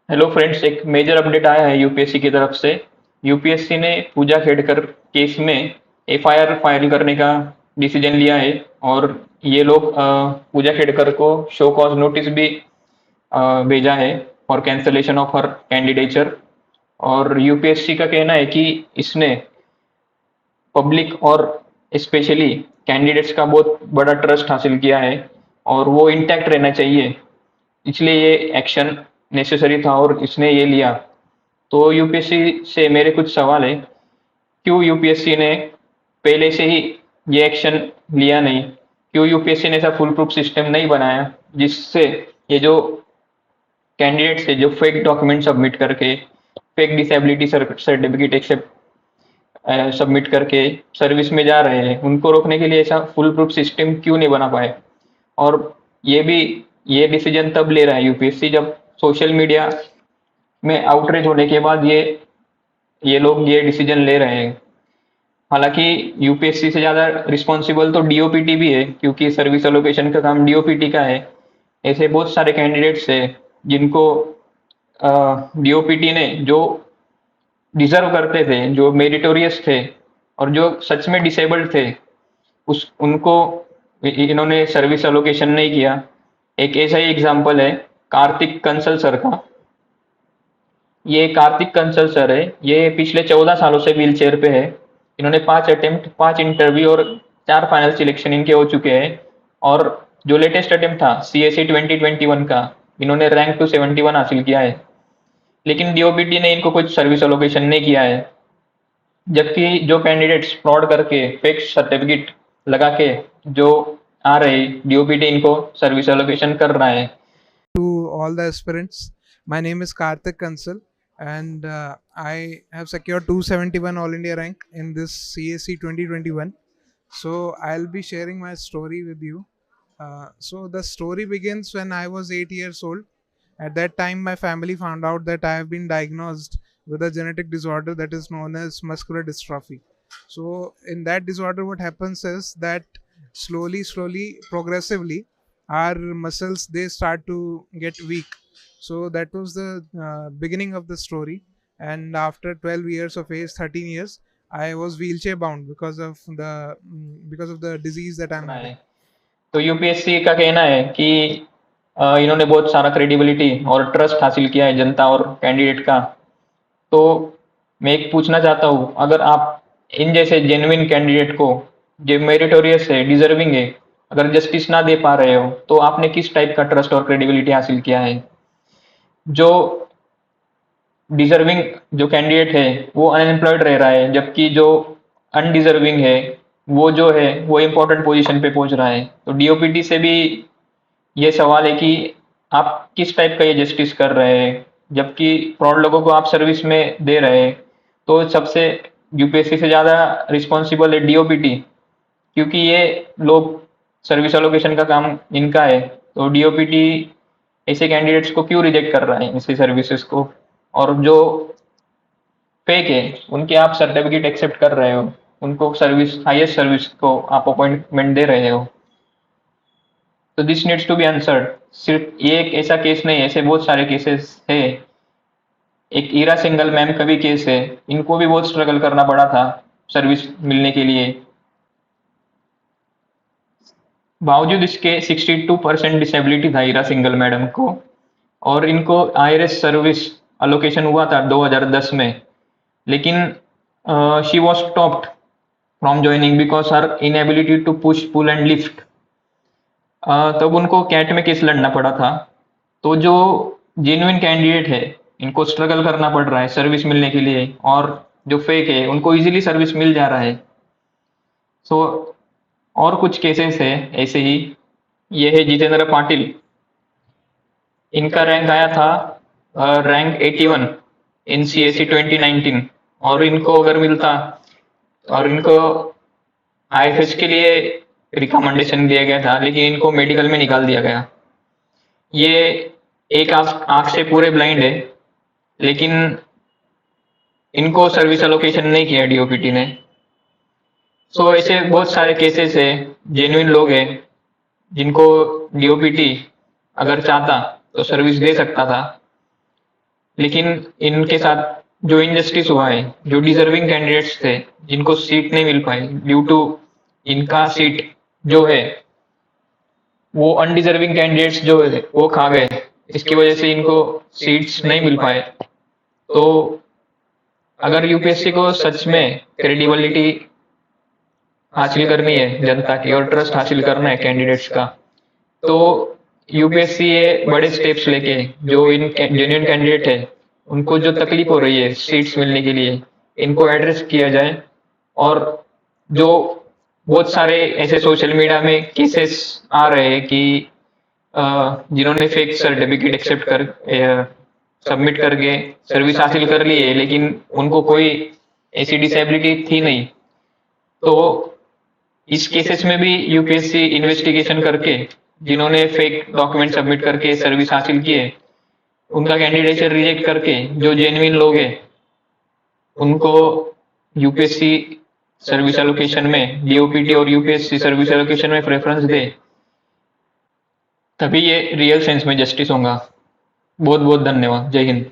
Hello friends, एक major update आया है यूपीएससी की तरफ से। यूपीएससी ने पूजा खेड़कर केस में एफआईआर फाइल करने का डिसीजन लिया है। और ये लोग पूजा खेड़कर को शो कॉज नोटिस भी भेजा है for cancellation of her candidature. और यूपीएससी का कहना है कि इसने पब्लिक और स्पेशली कैंडिडेट्स का बहुत बड़ा ट्रस्ट हासिल किया है और वो इंटैक्ट रहना चाहिए, इसलिए ये एक्शन नेसेसरी था और इसने ये लिया। तो यूपीएससी से मेरे कुछ सवाल है। क्यों यूपीएससी ने पहले से ही ये एक्शन लिया नहीं? क्यों यूपीएससी ने ऐसा फुल प्रूफ सिस्टम नहीं बनाया जिससे ये जो कैंडिडेट्स है जो फेक डॉक्यूमेंट सबमिट करके fake disability certificate accept submit करके सर्विस में जा रहे हैं, उनको रोकने के लिए ऐसा फुल प्रूफ सिस्टम क्यों नहीं बना पाए? और ये भी ये डिसीजन तब ले रहा है यूपीएससी जब सोशल मीडिया में आउटरीच होने के बाद ये लोग ये डिसीजन ले रहे हैं। हालांकि यूपीएससी से ज़्यादा रिस्पॉन्सिबल तो डीओपीटी भी है, क्योंकि सर्विस एलोकेशन का काम डीओपीटी का है। ऐसे बहुत सारे कैंडिडेट्स हैं जिनको डीओपीटी ने जो डिजर्व करते थे, जो मेरिटोरियस थे और जो सच में डिसेबल्ड थे, उस उनको इन्होंने सर्विस एलोकेशन नहीं किया। एक ऐसा ही एग्जाम्पल है कार्तिक कंसल सर का। ये कार्तिक कंसल सर है, ये पिछले 14 सालों से व्हील चेयर पे है। इन्होंने 5 अटेम्प्ट, 5 इंटरव्यू और 4 फाइनल सिलेक्शन इनके हो चुके हैं। और जो लेटेस्ट अटेम्प्ट था सीएससी 2021 का, इन्होंने रैंक 271 हासिल किया है। लेकिन डीओपीटी ने इनको कुछ सर्विस एलोकेशन नहीं किया है, जबकि जो कैंडिडेट्स फ्रॉड करके फेक सर्टिफिकेट लगा के जो आ रहे, डीओपीटी इनको सर्विस एलोकेशन कर रहा है। To all the aspirants. My name is Karthik Kansal, and I have secured 271 All India rank in this CAC 2021. So I'll be sharing my story with you. So the story begins when I was 8 years old. At that time, my family found out that I have been diagnosed with a genetic disorder that is known as muscular dystrophy. So in that disorder, what happens is that slowly, progressively, our muscles they start to get weak. So that was the beginning of the story. And after 12 years of age, 13 years, I was wheelchair bound because of the disease that I'm having. तो UPSC का कहना है कि इन्होंने बहुत सारा credibility और trust हासिल किया है जनता और कैंडिडेट का। तो मैं एक पूछना चाहता हूँ, अगर आप इन जैसे जेन्युइन कैंडिडेट को, जो मेरिटोरियस है, डिजर्विंग है, अगर जस्टिस ना दे पा रहे हो, तो आपने किस टाइप का ट्रस्ट और क्रेडिबिलिटी हासिल किया है? जो डिजर्विंग जो कैंडिडेट है वो अनएम्प्लॉयड रह रहा है, जबकि जो अनडिजर्विंग है वो जो है वो इम्पोर्टेंट पोजीशन पे पहुंच रहा है। तो डीओपीटी से भी ये सवाल है कि आप किस टाइप का ये जस्टिस कर रहे हैं, जबकि फ्रॉड लोगों को आप सर्विस में दे रहे हैं। तो सबसे यूपीएससी से ज़्यादा रिस्पॉन्सिबल है डीओपीटी, क्योंकि ये लोग सर्विस एलोकेशन का काम इनका है। तो डीओपीटी ऐसे कैंडिडेट्स को क्यों रिजेक्ट कर रहा है, ऐसी सर्विसेज को? और जो फेक है उनके आप सर्टिफिकेट एक्सेप्ट कर रहे हो, उनको सर्विस, हाईएस्ट सर्विस को आप अपॉइंटमेंट दे रहे हो। तो this needs to be answered. सिर्फ ये एक ऐसा केस नहीं है, ऐसे बहुत सारे केसेस है। एक ईरा सिंगल मैम का भी केस है, इनको भी बहुत स्ट्रगल करना पड़ा था सर्विस मिलने के लिए। बावजूद इसके 62% डिसेबिलिटी था ईरा सिंगल मैडम को, और इनको आईआरएस सर्विस अलोकेशन हुआ था 2010 में। लेकिन she was stopped from joining because her inability to push pull and lift. तब उनको कैट में केस लड़ना पड़ा था। तो जो जेन्युइन कैंडिडेट है, इनको स्ट्रगल करना पड़ रहा है सर्विस मिलने के लिए, और जो फेक है उनको इजीली सर्विस मिल जा रहा है। सो और कुछ केसेस है ऐसे ही। ये है जितेंद्र पाटिल, इनका रैंक आया था रैंक 81 इन सीएससी 2019। और इनको अगर मिलता, और इनको आईएफएस के लिए रिकमेंडेशन दिया गया था, लेकिन इनको मेडिकल में निकाल दिया गया। ये एक आंख से पूरे ब्लाइंड है, लेकिन इनको सर्विस एलोकेशन नहीं किया डीओपीटी ने। सो ऐसे बहुत सारे केसेस है, जेन्युइन लोग हैं जिनको डीओपीटी अगर चाहता तो सर्विस दे सकता था। लेकिन इनके साथ जो इनजस्टिस हुआ है, जो डिजर्विंग कैंडिडेट्स थे जिनको सीट नहीं मिल पाई ड्यू टू इनका सीट जो है वो अनडिजर्विंग कैंडिडेट्स जो है वो खा गए, इसकी वजह से इनको सीट्स नहीं मिल पाए। तो अगर यूपीएससी को सच में क्रेडिबिलिटी हासिल करनी है जनता की और ट्रस्ट हासिल करना है कैंडिडेट्स का, तो यूपीएससी ये बड़े स्टेप्स लेके जो इन जेन्युइन कैंडिडेट है उनको जो तकलीफ हो रही है सीट्स मिलने के लिए, इनको एड्रेस किया जाए। और जो बहुत सारे ऐसे सोशल मीडिया में केसेस आ रहे हैं कि जिन्होंने फेक सर्टिफिकेट एक्सेप्ट कर सबमिट करके सर्विस हासिल कर ली है लेकिन उनको कोई ऐसी डिसेबिलिटी थी नहीं, तो इस केसेस में भी यूपीएससी इन्वेस्टिगेशन करके जिन्होंने फेक डॉक्यूमेंट सबमिट करके सर्विस हासिल की है उनका कैंडिडेचर रिजेक्ट करके जो जेन्युइन लोग हैं उनको यूपीएससी सर्विस एलोकेशन में डीओपीटी और यूपीएससी सर्विस एलोकेशन में प्रेफरेंस दे, तभी ये रियल सेंस में जस्टिस होगा। बहुत बहुत धन्यवाद। जय हिंद।